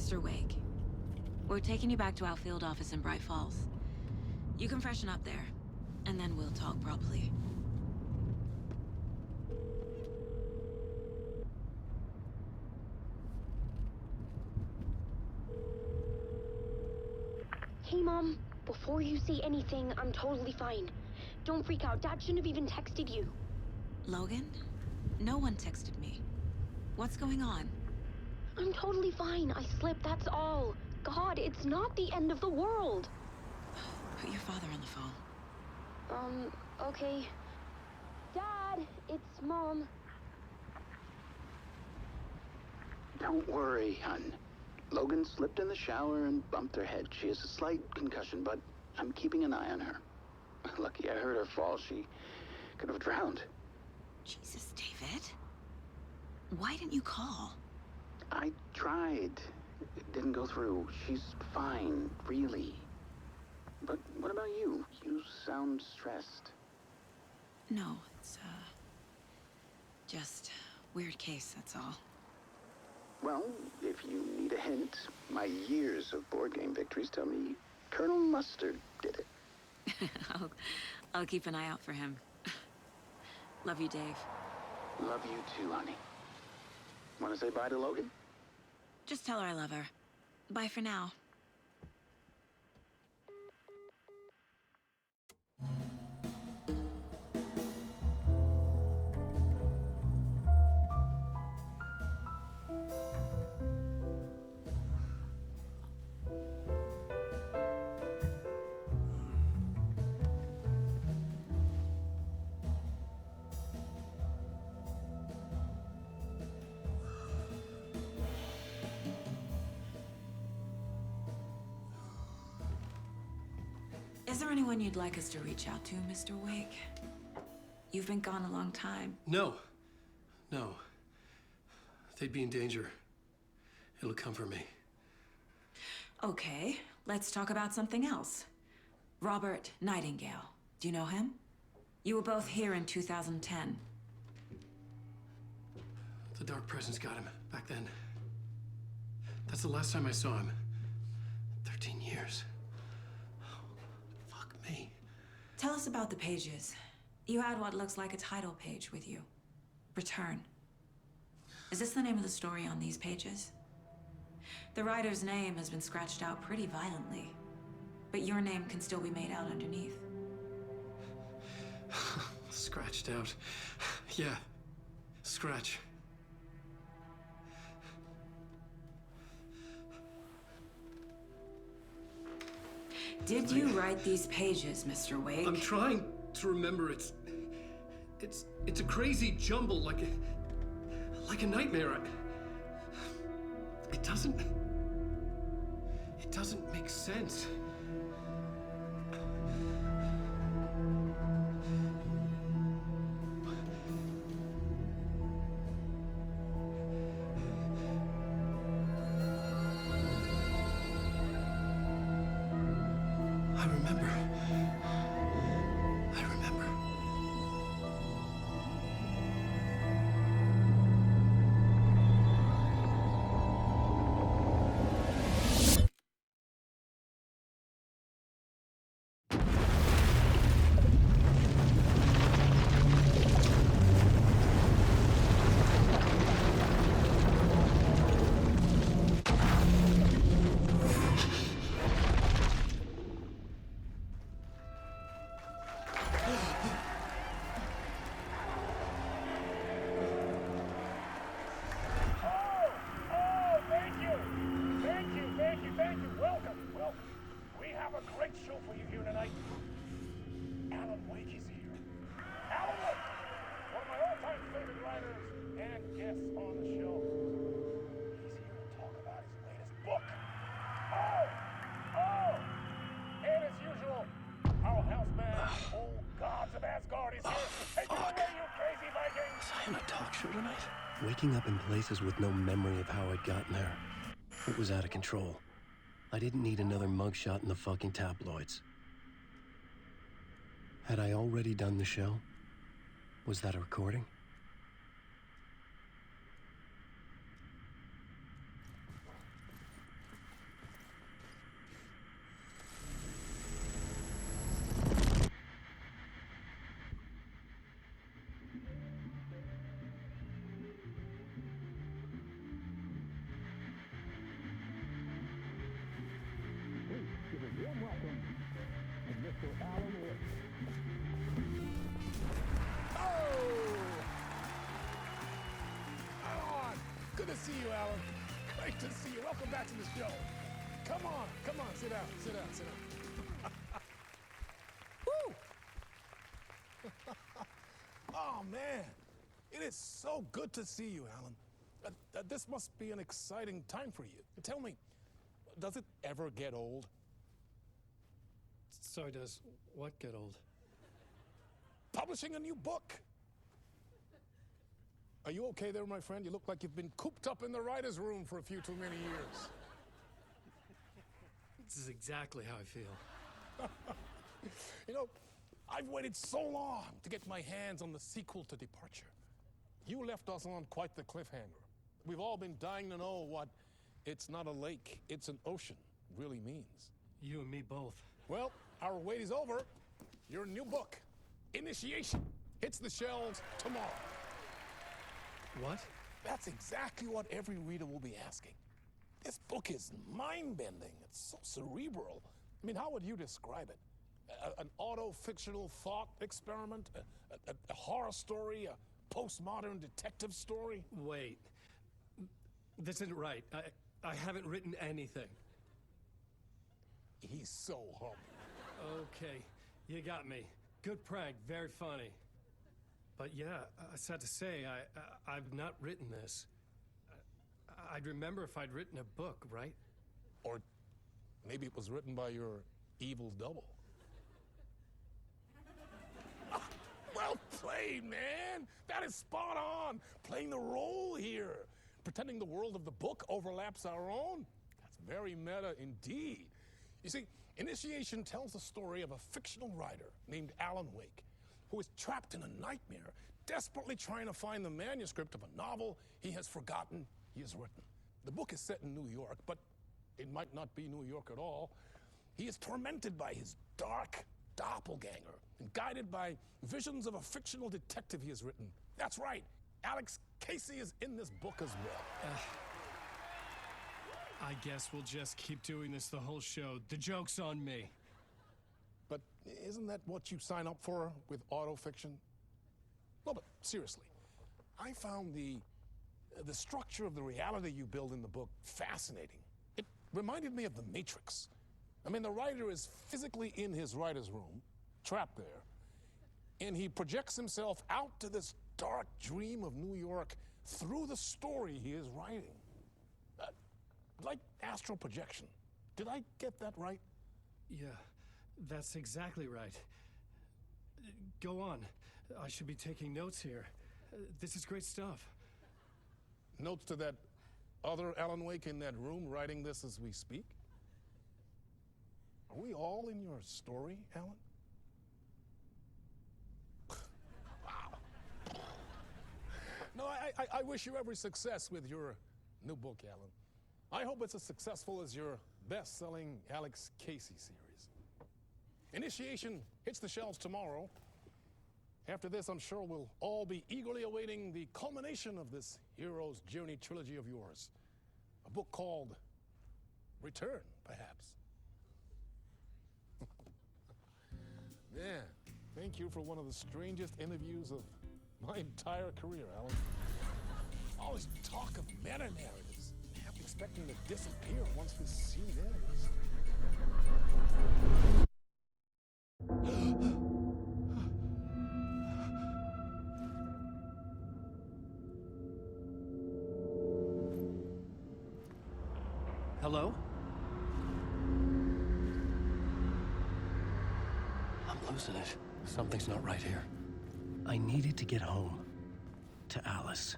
Mr. Wake. We're taking you back to our field office in Bright Falls. You can freshen up there, and then we'll talk properly. Hey, Mom. Before you say anything, I'm totally fine. Don't freak out. Dad shouldn't have even texted you. Logan? No one texted me. What's going on? I'm totally fine. I slipped, that's all. God, it's not the end of the world. Put your father on the phone. Okay. Dad, it's Mom. Don't worry, hon. Logan slipped in the shower and bumped her head. She has a slight concussion, but I'm keeping an eye on her. Lucky I heard her fall. She could have drowned. Jesus, David. Why didn't you call? I tried. It didn't go through. She's fine, really. But what about you? You sound stressed. No, it's, just weird case, that's all. Well, if you need a hint, my years of board game victories tell me Colonel Mustard did it. I'll keep an eye out for him. Love you, Dave. Love you too, honey. Want to say bye to Logan? Just tell her I love her. Bye for now. Is there anyone you'd like us to reach out to, Mr. Wake? You've been gone a long time. No. No. They'd be in danger. It'll come for me. Okay, let's talk about something else. Robert Nightingale. Do you know him? You were both here in 2010. The Dark Presence got him back then. That's the last time I saw him. 13 years. Fuck me. Tell us about the pages. You had what looks like a title page with you. Return. Is this the name of the story on these pages? The writer's name has been scratched out pretty violently, but your name can still be made out underneath. Scratched out. Yeah. Scratch. Did you write these pages, Mr. Wake? I'm trying to remember. It's a crazy jumble, like a nightmare. It doesn't make sense. I remember. Waking up in places with no memory of how I'd gotten there. It was out of control. I didn't need another mugshot in the fucking tabloids. Had I already done the show? Was that a recording? see you, Alan. Great to see you. Welcome back to the show. Come on, sit down, sit down, sit down. Woo! Oh, man. It is so good to see you, Alan. This must be an exciting time for you. Tell me, does it ever get old? Sorry, does what get old? Publishing a new book. Are you okay there, my friend? You look like you've been cooped up in the writer's room for a few too many years. This is exactly how I feel. You know, I've waited so long to get my hands on the sequel to Departure. You left us on quite the cliffhanger. We've all been dying to know what "it's not a lake, it's an ocean" really means. You and me both. Well, our wait is over. Your new book, Initiation, hits the shelves tomorrow. What? That's exactly what every reader will be asking. This book is mind-bending. It's so cerebral. I mean, how would you describe it? An auto-fictional thought experiment? A horror story? A postmodern detective story? Wait. This isn't right. I haven't written anything. He's so humble. Okay, you got me. Good prank, very funny. But yeah, sad to say, I've not written this. I'd remember if I'd written a book, right? Or maybe it was written by your evil double. Well played, man! That is spot on! Playing the role here. Pretending the world of the book overlaps our own. That's very meta indeed. You see, Initiation tells the story of a fictional writer named Alan Wake, who is trapped in a nightmare, desperately trying to find the manuscript of a novel he has forgotten he has written. The book is set in New York, but it might not be New York at all. He is tormented by his dark doppelganger and guided by visions of a fictional detective he has written. That's right, Alex Casey is in this book as well. I guess we'll just keep doing this the whole show. The joke's on me. But isn't that what you sign up for with autofiction? No, but seriously, I found the structure of the reality you build in the book fascinating. It reminded me of The Matrix. I mean, the writer is physically in his writer's room, trapped there, and he projects himself out to this dark dream of New York through the story he is writing. Like astral projection. Did I get that right? Yeah, that's exactly right. Go on. I should be taking notes here. This is great stuff. Notes to that other Alan Wake in that room writing this as we speak? Are we all in your story, Alan? Wow. No, I wish you every success with your new book, Alan. I hope it's as successful as your best-selling Alex Casey series. Initiation hits the shelves tomorrow. After this, I'm sure we'll all be eagerly awaiting the culmination of this hero's journey trilogy of yours. A book called Return, perhaps. Man, thank you for one of the strangest interviews of my entire career, Alan. All this talk of meta-narratives, half expecting to disappear once this scene ends. Hello? I'm losing it. Something's not right here. I needed to get home. To Alice.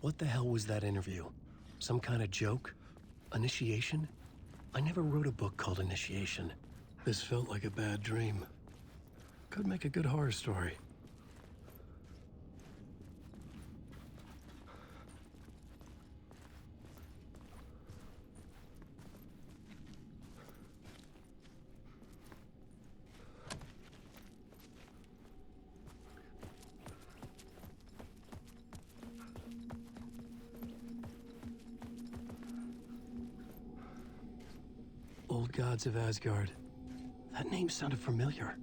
What the hell was that interview? Some kind of joke? Initiation? I never wrote a book called Initiation. This felt like a bad dream. Could make a good horror story. Old Gods of Asgard. That name sounded familiar.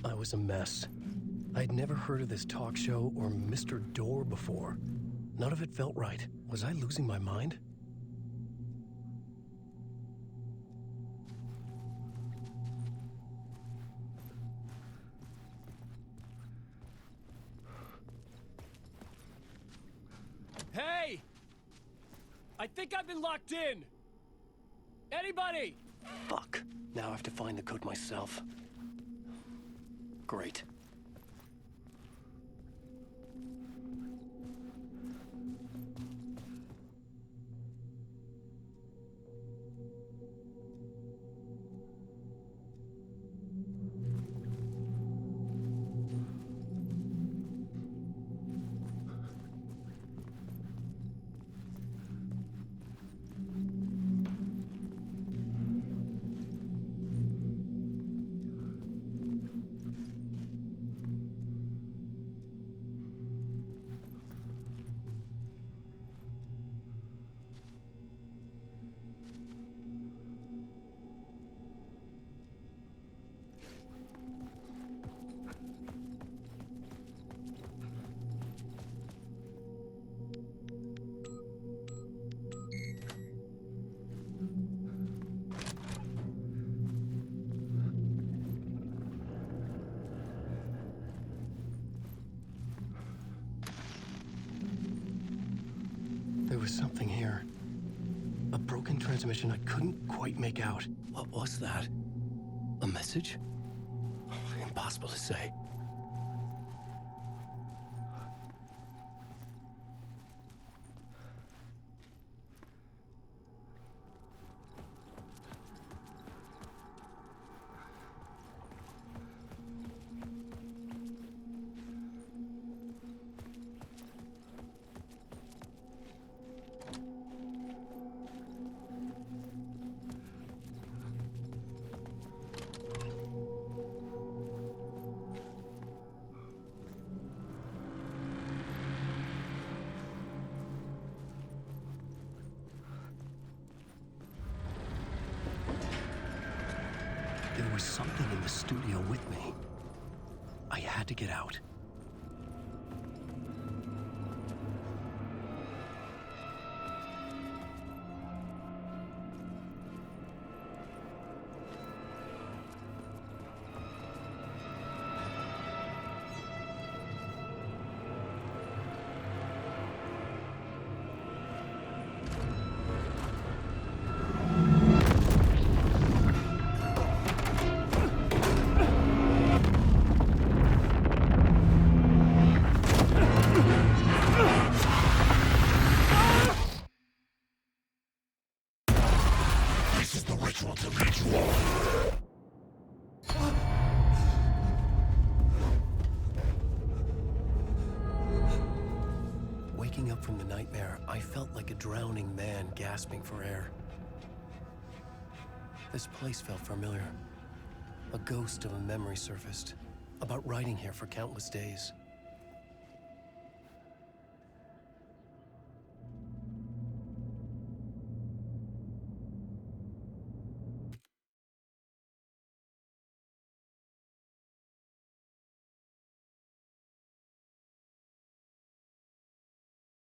I was a mess. I'd never heard of this talk show or Mr. Door before. None of it felt right. Was I losing my mind? Hey! I think I've been locked in! Anybody? Fuck. Now I have to find the code myself. Great. There was something here. A broken transmission I couldn't quite make out. What was that? A message? Impossible to say. There was something in the studio with me. I had to get out. Waking up from the nightmare, I felt like a drowning man gasping for air. This place felt familiar. A ghost of a memory surfaced, about riding here for countless days.